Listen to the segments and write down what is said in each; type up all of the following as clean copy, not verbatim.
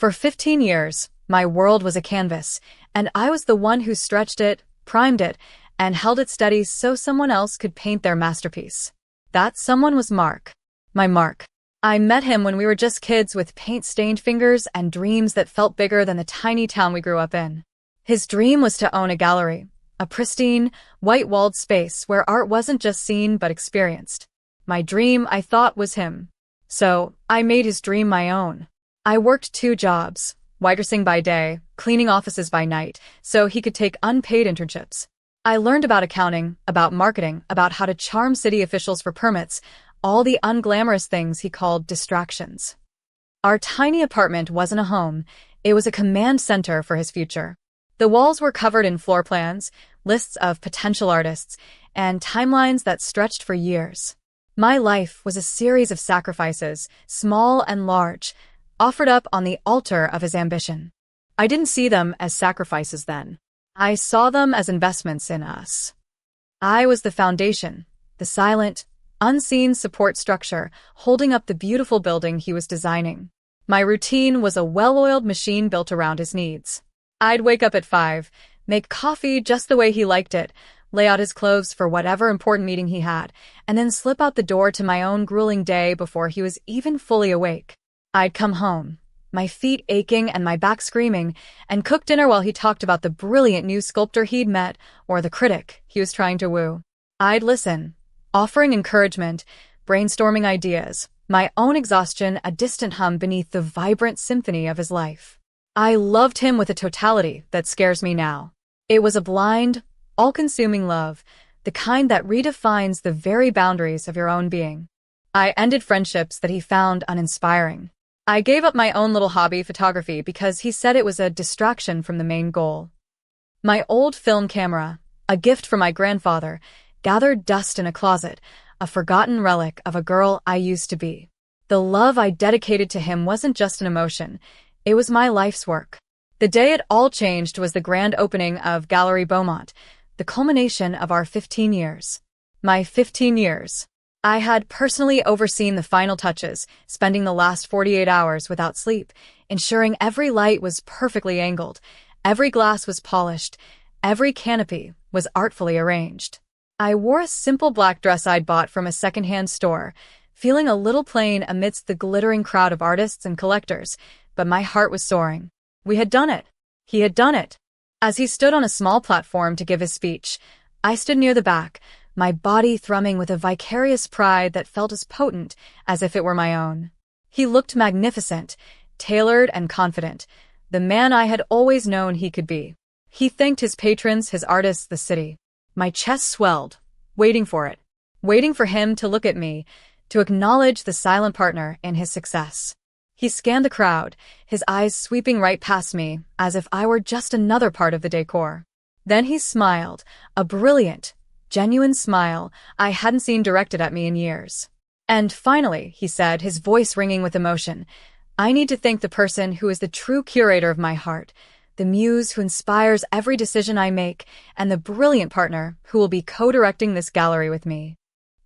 For 15 years, my world was a canvas, and I was the one who stretched it, primed it, and held it steady so someone else could paint their masterpiece. That someone was Mark. My Mark. I met him when we were just kids with paint-stained fingers and dreams that felt bigger than the tiny town we grew up in. His dream was to own a gallery, a pristine, white-walled space where art wasn't just seen but experienced. My dream, I thought, was him. So, I made his dream my own. I worked 2 jobs, waitressing by day, cleaning offices by night, so he could take unpaid internships. I learned about accounting, about marketing, about how to charm city officials for permits, all the unglamorous things he called distractions. Our tiny apartment wasn't a home, it was a command center for his future. The walls were covered in floor plans, lists of potential artists, and timelines that stretched for years. My life was a series of sacrifices, small and large, offered up on the altar of his ambition. I didn't see them as sacrifices then. I saw them as investments in us. I was the foundation, the silent, unseen support structure holding up the beautiful building he was designing. My routine was a well-oiled machine built around his needs. I'd wake up at 5, make coffee just the way he liked it, lay out his clothes for whatever important meeting he had, and then slip out the door to my own grueling day before he was even fully awake. I'd come home, my feet aching and my back screaming, and cook dinner while he talked about the brilliant new sculptor he'd met or the critic he was trying to woo. I'd listen, offering encouragement, brainstorming ideas, my own exhaustion a distant hum beneath the vibrant symphony of his life. I loved him with a totality that scares me now. It was a blind, all-consuming love, the kind that redefines the very boundaries of your own being. I ended friendships that he found uninspiring. I gave up my own little hobby, photography, because he said it was a distraction from the main goal. My old film camera, a gift from my grandfather, gathered dust in a closet, a forgotten relic of a girl I used to be. The love I dedicated to him wasn't just an emotion, it was my life's work. The day it all changed was the grand opening of Gallery Beaumont, the culmination of our 15 years. My 15 years. I had personally overseen the final touches, spending the last 48 hours without sleep, ensuring every light was perfectly angled, every glass was polished, every canopy was artfully arranged. I wore a simple black dress I'd bought from a secondhand store, feeling a little plain amidst the glittering crowd of artists and collectors, but my heart was soaring. We had done it. He had done it. As he stood on a small platform to give his speech, I stood near the back, my body thrumming with a vicarious pride that felt as potent as if it were my own. He looked magnificent, tailored and confident, the man I had always known he could be. He thanked his patrons, his artists, the city. My chest swelled, waiting for it, waiting for him to look at me, to acknowledge the silent partner in his success. He scanned the crowd, his eyes sweeping right past me, as if I were just another part of the decor. Then he smiled, a brilliant, genuine smile I hadn't seen directed at me in years. And finally, he said, his voice ringing with emotion, I need to thank the person who is the true curator of my heart, the muse who inspires every decision I make, and the brilliant partner who will be co-directing this gallery with me.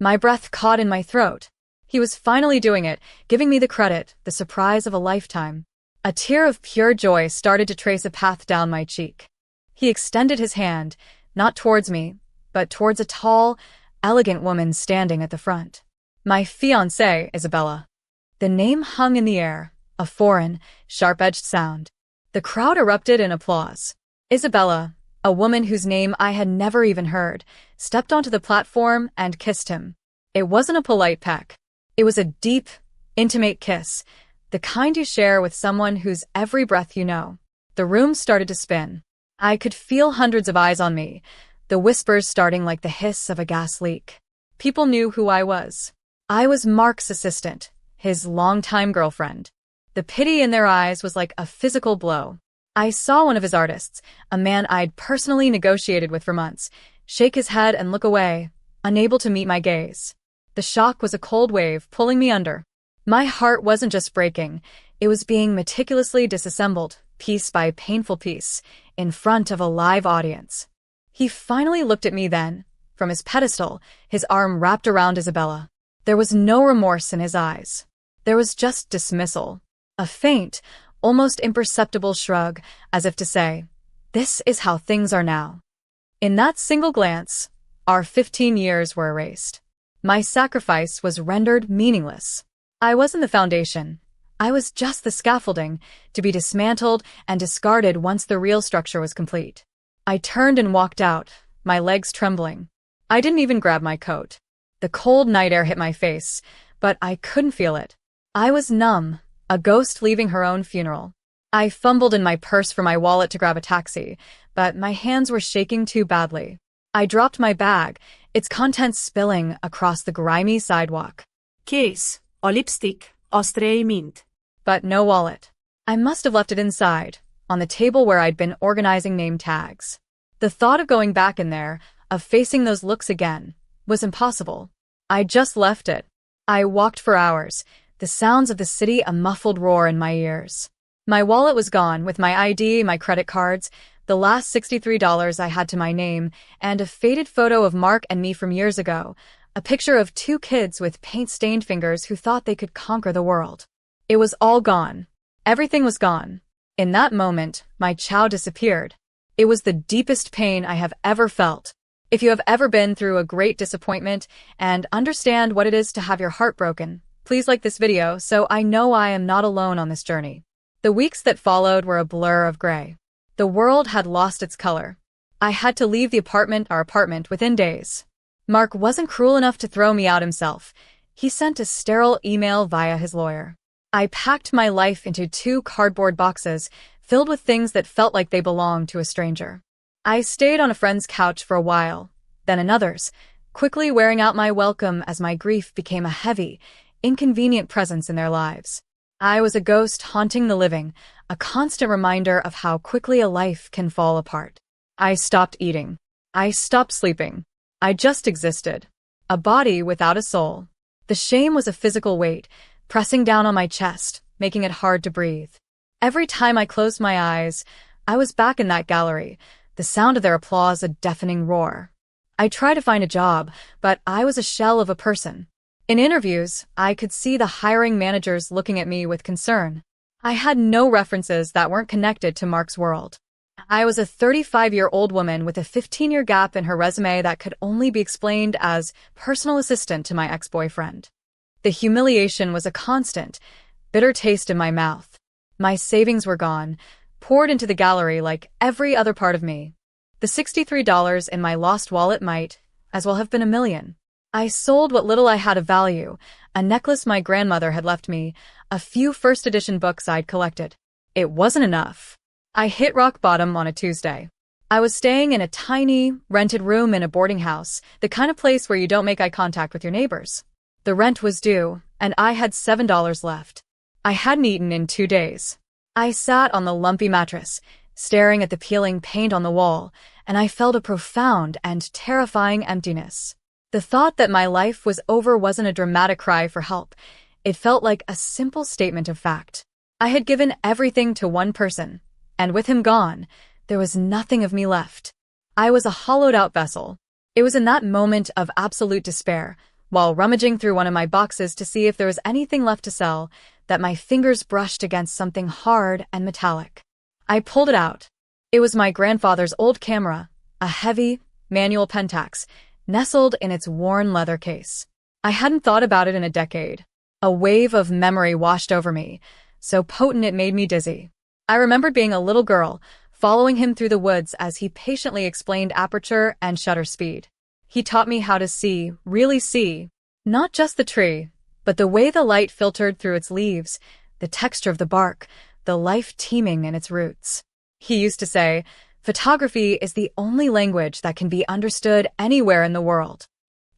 My breath caught in my throat. He was finally doing it, giving me the credit, the surprise of a lifetime. A tear of pure joy started to trace a path down my cheek. He extended his hand, not towards me, but towards a tall, elegant woman standing at the front. My fiancée, Isabella. The name hung in the air, a foreign, sharp-edged sound. The crowd erupted in applause. Isabella, a woman whose name I had never even heard, stepped onto the platform and kissed him. It wasn't a polite peck. It was a deep, intimate kiss, the kind you share with someone whose every breath you know. The room started to spin. I could feel hundreds of eyes on me, the whispers starting like the hiss of a gas leak. People knew who I was. I was Mark's assistant, his longtime girlfriend. The pity in their eyes was like a physical blow. I saw one of his artists, a man I'd personally negotiated with for months, shake his head and look away, unable to meet my gaze. The shock was a cold wave pulling me under. My heart wasn't just breaking, it was being meticulously disassembled, piece by painful piece, in front of a live audience. He finally looked at me then, from his pedestal, his arm wrapped around Isabella. There was no remorse in his eyes. There was just dismissal. A faint, almost imperceptible shrug, as if to say, "This is how things are now." In that single glance, our 15 years were erased. My sacrifice was rendered meaningless. I wasn't the foundation. I was just the scaffolding, to be dismantled and discarded once the real structure was complete. I turned and walked out, my legs trembling. I didn't even grab my coat. The cold night air hit my face, but I couldn't feel it. I was numb, a ghost leaving her own funeral. I fumbled in my purse for my wallet to grab a taxi, but my hands were shaking too badly. I dropped my bag, its contents spilling across the grimy sidewalk. Kész, a lipstick, azt mint. But no wallet. I must have left it inside, on the table where I'd been organizing name tags. The thought of going back in there, of facing those looks again, was impossible. I just left it. I walked for hours, the sounds of the city a muffled roar in my ears. My wallet was gone, with my ID, my credit cards, the last $63 I had to my name, and a faded photo of Mark and me from years ago, a picture of two kids with paint-stained fingers who thought they could conquer the world. It was all gone. Everything was gone. In that moment, my chow disappeared. It was the deepest pain I have ever felt. If you have ever been through a great disappointment and understand what it is to have your heart broken, please like this video so I know I am not alone on this journey. The weeks that followed were a blur of gray. The world had lost its color. I had to leave our apartment within days. Mark wasn't cruel enough to throw me out himself. He sent a sterile email via his lawyer. I packed my life into 2 cardboard boxes filled with things that felt like they belonged to a stranger. I stayed on a friend's couch for a while, then another's, quickly wearing out my welcome as my grief became a heavy, inconvenient presence in their lives. I was a ghost haunting the living, a constant reminder of how quickly a life can fall apart. I stopped eating. I stopped sleeping. I just existed. A body without a soul. The shame was a physical weight, pressing down on my chest, making it hard to breathe. Every time I closed my eyes, I was back in that gallery, the sound of their applause a deafening roar. I tried to find a job, but I was a shell of a person. In interviews, I could see the hiring managers looking at me with concern. I had no references that weren't connected to Mark's world. I was a 35-year-old woman with a 15-year gap in her resume that could only be explained as personal assistant to my ex-boyfriend. The humiliation was a constant, bitter taste in my mouth. My savings were gone, poured into the gallery like every other part of me. The $63 in my lost wallet might as well have been $1 million. I sold what little I had of value, a necklace my grandmother had left me, a few first-edition books I'd collected. It wasn't enough. I hit rock bottom on a Tuesday. I was staying in a tiny, rented room in a boarding house, the kind of place where you don't make eye contact with your neighbors. The rent was due, and I had $7 left. I hadn't eaten in 2 days. I sat on the lumpy mattress, staring at the peeling paint on the wall, and I felt a profound and terrifying emptiness. The thought that my life was over wasn't a dramatic cry for help. It felt like a simple statement of fact. I had given everything to one person, and with him gone, there was nothing of me left. I was a hollowed-out vessel. It was in that moment of absolute despair, while rummaging through one of my boxes to see if there was anything left to sell, that my fingers brushed against something hard and metallic. I pulled it out. It was my grandfather's old camera, a heavy, manual Pentax, nestled in its worn leather case. I hadn't thought about it in a decade. A wave of memory washed over me, so potent it made me dizzy. I remembered being a little girl, following him through the woods as he patiently explained aperture and shutter speed. He taught me how to see, really see, not just the tree, but the way the light filtered through its leaves, the texture of the bark, the life teeming in its roots. He used to say, "Photography is the only language that can be understood anywhere in the world."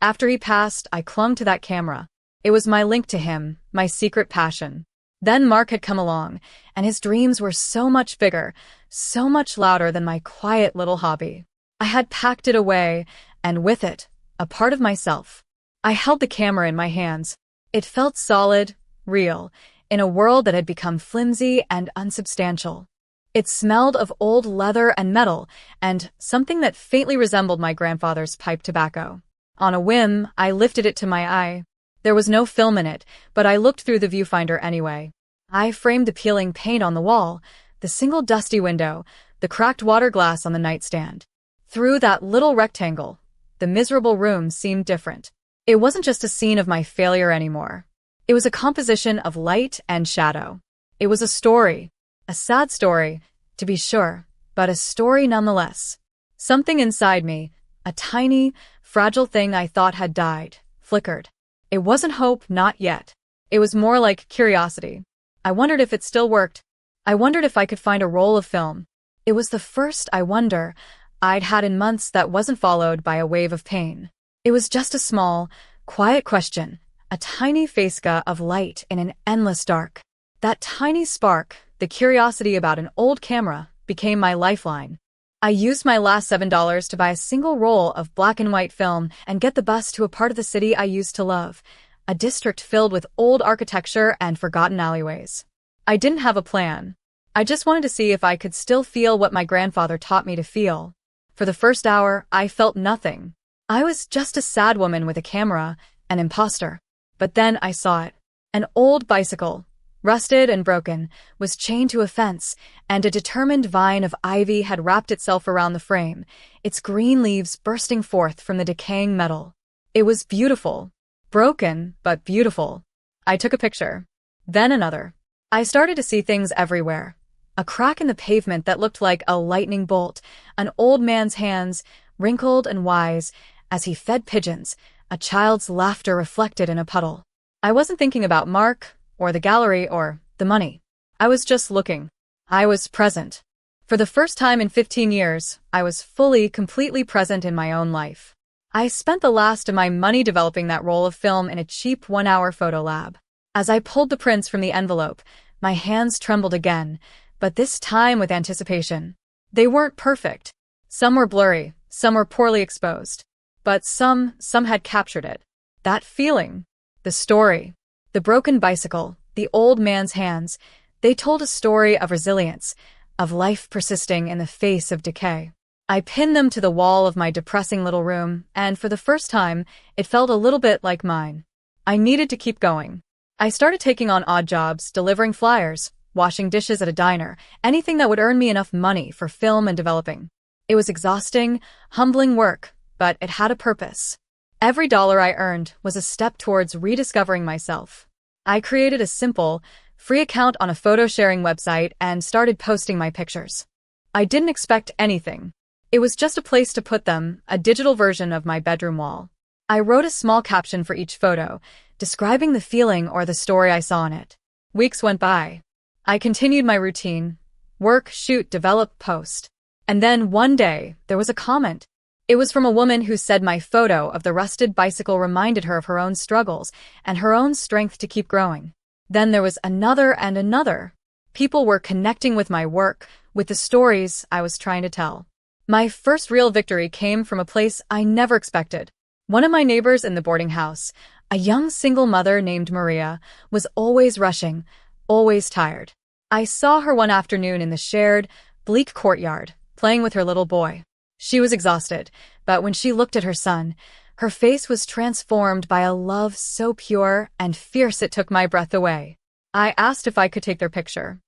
After he passed, I clung to that camera. It was my link to him, my secret passion. Then Mark had come along, and his dreams were so much bigger, so much louder than my quiet little hobby. I had packed it away, and with it, a part of myself. I held the camera in my hands. It felt solid, real, in a world that had become flimsy and unsubstantial. It smelled of old leather and metal, and something that faintly resembled my grandfather's pipe tobacco. On a whim, I lifted it to my eye. There was no film in it, but I looked through the viewfinder anyway. I framed the peeling paint on the wall, the single dusty window, the cracked water glass on the nightstand. Through that little rectangle, the miserable room seemed different. It wasn't just a scene of my failure anymore. It was a composition of light and shadow. It was a story. A sad story, to be sure, but a story nonetheless. Something inside me, a tiny, fragile thing I thought had died, flickered. It wasn't hope, not yet. It was more like curiosity. I wondered if it still worked. I wondered if I could find a roll of film. It was the first "I wonder" I'd had in months that wasn't followed by a wave of pain. It was just a small, quiet question, a tiny faceka of light in an endless dark. That tiny spark, the curiosity about an old camera, became my lifeline. I used my last $7 to buy a single roll of black and white film and get the bus to a part of the city I used to love, a district filled with old architecture and forgotten alleyways. I didn't have a plan. I just wanted to see if I could still feel what my grandfather taught me to feel. For the first hour, I felt nothing. I was just a sad woman with a camera, an imposter. But then I saw it. An old bicycle, rusted and broken, was chained to a fence, and a determined vine of ivy had wrapped itself around the frame, its green leaves bursting forth from the decaying metal. It was beautiful. Broken, but beautiful. I took a picture. Then another. I started to see things everywhere. A crack in the pavement that looked like a lightning bolt, an old man's hands, wrinkled and wise, as he fed pigeons, a child's laughter reflected in a puddle. I wasn't thinking about Mark, or the gallery, or the money. I was just looking. I was present. For the first time in 15 years, I was fully, completely present in my own life. I spent the last of my money developing that roll of film in a cheap one-hour photo lab. As I pulled the prints from the envelope, my hands trembled again, but this time with anticipation. They weren't perfect. Some were blurry, some were poorly exposed. But some had captured it. That feeling, the story, the broken bicycle, the old man's hands, they told a story of resilience, of life persisting in the face of decay. I pinned them to the wall of my depressing little room, and for the first time, it felt a little bit like mine. I needed to keep going. I started taking on odd jobs, delivering flyers, washing dishes at a diner, anything that would earn me enough money for film and developing. It was exhausting, humbling work, but it had a purpose. Every dollar I earned was a step towards rediscovering myself. I created a simple, free account on a photo-sharing website and started posting my pictures. I didn't expect anything. It was just a place to put them, a digital version of my bedroom wall. I wrote a small caption for each photo, describing the feeling or the story I saw in it. Weeks went by. I continued my routine. Work, shoot, develop, post. And then one day, there was a comment. It was from a woman who said my photo of the rusted bicycle reminded her of her own struggles and her own strength to keep growing. Then there was another and another. People were connecting with my work, with the stories I was trying to tell. My first real victory came from a place I never expected. One of my neighbors in the boarding house, a young single mother named Maria, was always rushing, always tired. I saw her one afternoon in the shared, bleak courtyard, playing with her little boy. She was exhausted, but when she looked at her son, her face was transformed by a love so pure and fierce it took my breath away. I asked if I could take their picture.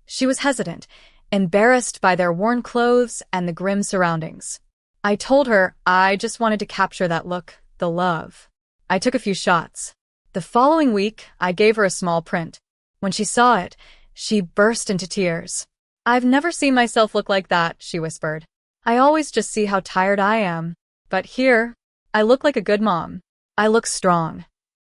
She was hesitant, embarrassed by their worn clothes and the grim surroundings. I told her I just wanted to capture that look, the love. I took a few shots. The following week, I gave her a small print. When she saw it, she burst into tears. "I've never seen myself look like that," she whispered. "I always just see how tired I am. But here, I look like a good mom. I look strong."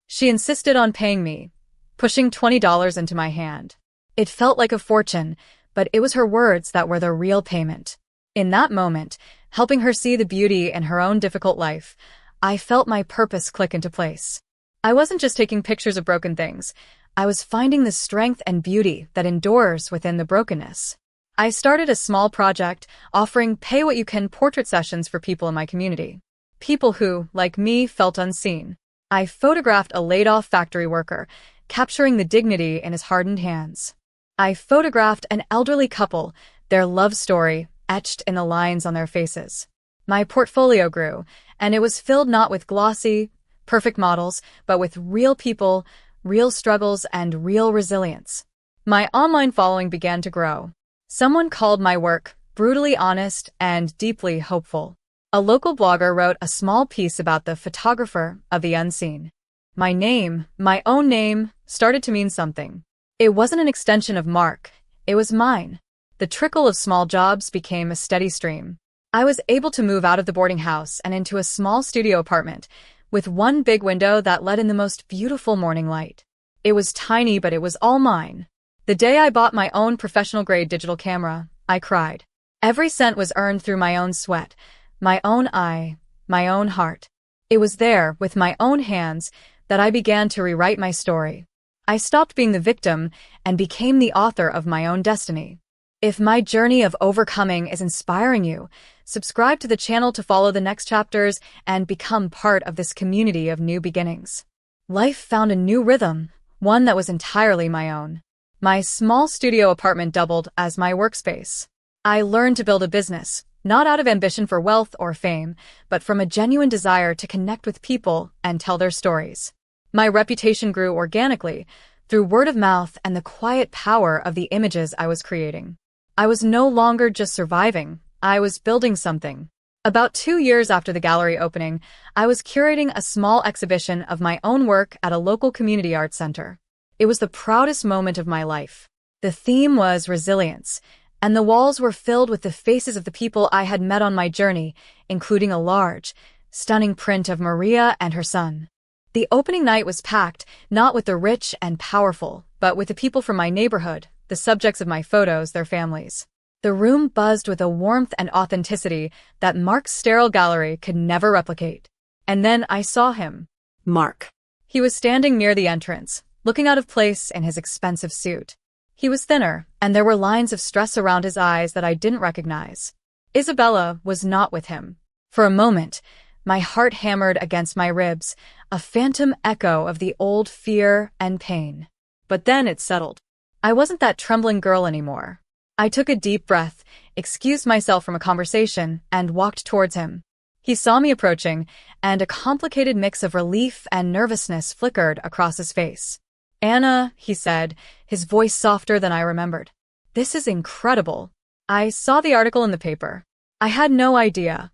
She insisted on paying me, pushing $20 into my hand. It felt like a fortune, but it was her words that were the real payment. In that moment, helping her see the beauty in her own difficult life, I felt my purpose click into place. I wasn't just taking pictures of broken things. I was finding the strength and beauty that endures within the brokenness. I started a small project offering pay-what-you-can portrait sessions for people in my community. People who, like me, felt unseen. I photographed a laid-off factory worker, capturing the dignity in his hardened hands. I photographed an elderly couple, their love story etched in the lines on their faces. My portfolio grew, and it was filled not with glossy, perfect models, but with real people, real struggles, and real resilience. My online following began to grow. Someone called my work brutally honest and deeply hopeful. A local blogger wrote a small piece about the photographer of the unseen. My name, my own name, started to mean something. It wasn't an extension of Mark, it was mine. The trickle of small jobs became a steady stream. I was able to move out of the boarding house and into a small studio apartment, with one big window that let in the most beautiful morning light. It was tiny, but it was all mine. The day I bought my own professional-grade digital camera, I cried. Every cent was earned through my own sweat, my own eye, my own heart. It was there, with my own hands, that I began to rewrite my story. I stopped being the victim and became the author of my own destiny. If my journey of overcoming is inspiring you, subscribe to the channel to follow the next chapters and become part of this community of new beginnings. Life found a new rhythm, one that was entirely my own. My small studio apartment doubled as my workspace. I learned to build a business, not out of ambition for wealth or fame, but from a genuine desire to connect with people and tell their stories. My reputation grew organically, through word of mouth and the quiet power of the images I was creating. I was no longer just surviving, I was building something. About 2 years after the gallery opening, I was curating a small exhibition of my own work at a local community arts center. It was the proudest moment of my life. The theme was resilience, and the walls were filled with the faces of the people I had met on my journey, including a large, stunning print of Maria and her son. The opening night was packed, not with the rich and powerful, but with the people from my neighborhood, the subjects of my photos, their families. The room buzzed with a warmth and authenticity that Mark's sterile gallery could never replicate. And then I saw him. Mark. He was standing near the entrance, looking out of place in his expensive suit. He was thinner, and there were lines of stress around his eyes that I didn't recognize. Isabella was not with him. For a moment, my heart hammered against my ribs, a phantom echo of the old fear and pain. But then it settled. I wasn't that trembling girl anymore. I took a deep breath, excused myself from a conversation, and walked towards him. He saw me approaching, and a complicated mix of relief and nervousness flickered across his face. "Anna," he said, his voice softer than I remembered. "This is incredible. I saw the article in the paper. I had no idea."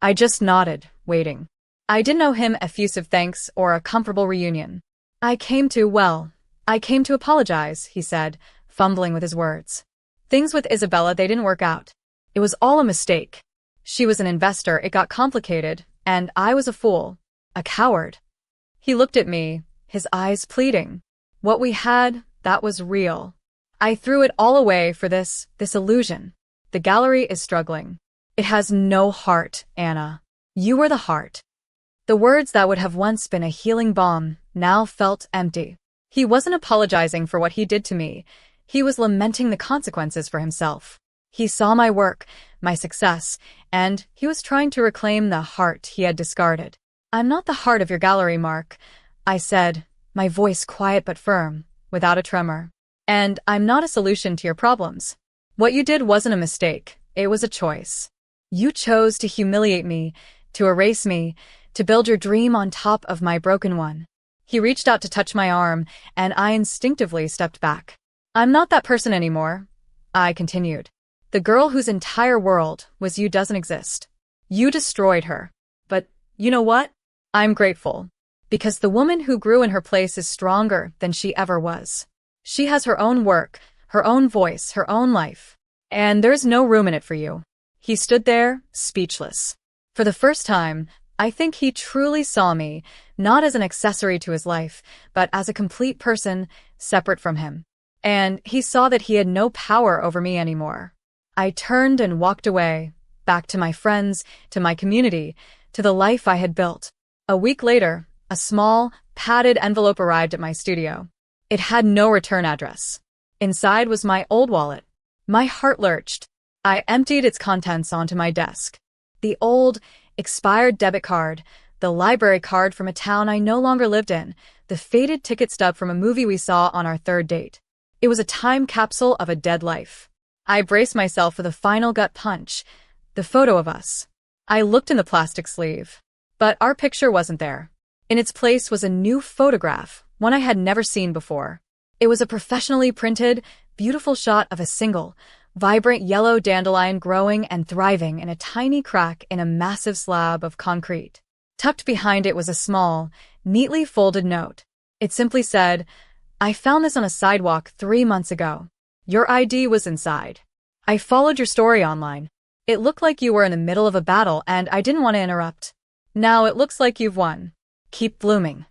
I just nodded, waiting. I didn't owe him effusive thanks or a comfortable reunion. I came to apologize," he said, fumbling with his words. "Things with Isabella, they didn't work out. It was all a mistake. She was an investor, it got complicated, and I was a fool. A coward." He looked at me, his eyes pleading. What we had, that was real. I threw it all away for this illusion. The gallery is struggling. It has no heart, Anna. You were the heart. The words that would have once been a healing balm now felt empty. He wasn't apologizing for what he did to me. He was lamenting the consequences for himself. He saw my work, my success, and he was trying to reclaim the heart he had discarded. "I'm not the heart of your gallery, Mark," I said, my voice quiet but firm, without a tremor. "And I'm not a solution to your problems. What you did wasn't a mistake, it was a choice. You chose to humiliate me, to erase me, to build your dream on top of my broken one." He reached out to touch my arm, and I instinctively stepped back. "I'm not that person anymore," I continued. "The girl whose entire world was you doesn't exist. You destroyed her. But you know what? I'm grateful. Because the woman who grew in her place is stronger than she ever was. She has her own work, her own voice, her own life. And there's no room in it for you." He stood there, speechless. For the first time, I think he truly saw me, not as an accessory to his life, but as a complete person, separate from him. And he saw that he had no power over me anymore. I turned and walked away, back to my friends, to my community, to the life I had built. A week later, a small, padded envelope arrived at my studio. It had no return address. Inside was my old wallet. My heart lurched. I emptied its contents onto my desk. The old, expired debit card, the library card from a town I no longer lived in, the faded ticket stub from a movie we saw on our third date. It was a time capsule of a dead life. I braced myself for the final gut punch, the photo of us. I looked in the plastic sleeve. But our picture wasn't there. In its place was a new photograph, one I had never seen before. It was a professionally printed, beautiful shot of a single, vibrant yellow dandelion growing and thriving in a tiny crack in a massive slab of concrete. Tucked behind it was a small, neatly folded note. It simply said, "I found this on a sidewalk 3 months ago. Your ID was inside. I followed your story online. It looked like you were in the middle of a battle and I didn't want to interrupt. Now it looks like you've won. Keep blooming."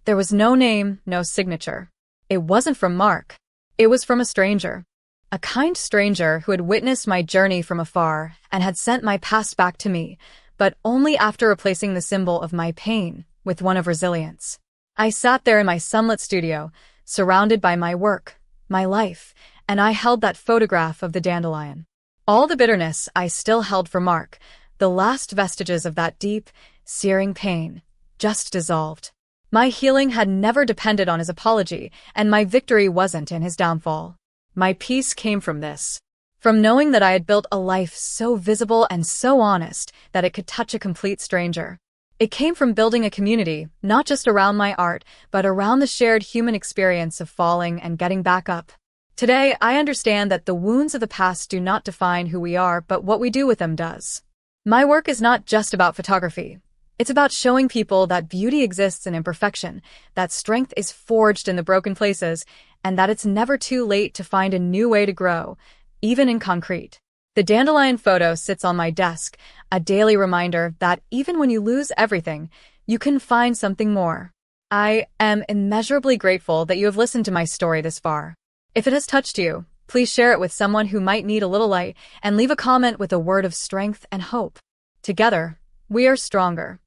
There was no name, no signature. It wasn't from Mark. It was from a stranger. A kind stranger who had witnessed my journey from afar and had sent my past back to me, but only after replacing the symbol of my pain with one of resilience. I sat there in my sunlit studio, surrounded by my work, my life, and I held that photograph of the dandelion. All the bitterness I still held for Mark, the last vestiges of that deep, searing pain, just dissolved. My healing had never depended on his apology, and my victory wasn't in his downfall. My peace came from this. From knowing that I had built a life so visible and so honest that it could touch a complete stranger. It came from building a community, not just around my art, but around the shared human experience of falling and getting back up. Today, I understand that the wounds of the past do not define who we are, but what we do with them does. My work is not just about photography. It's about showing people that beauty exists in imperfection, that strength is forged in the broken places, and that it's never too late to find a new way to grow, even in concrete. The dandelion photo sits on my desk, a daily reminder that even when you lose everything, you can find something more. I am immeasurably grateful that you have listened to my story this far. If it has touched you, please share it with someone who might need a little light and leave a comment with a word of strength and hope. Together, we are stronger.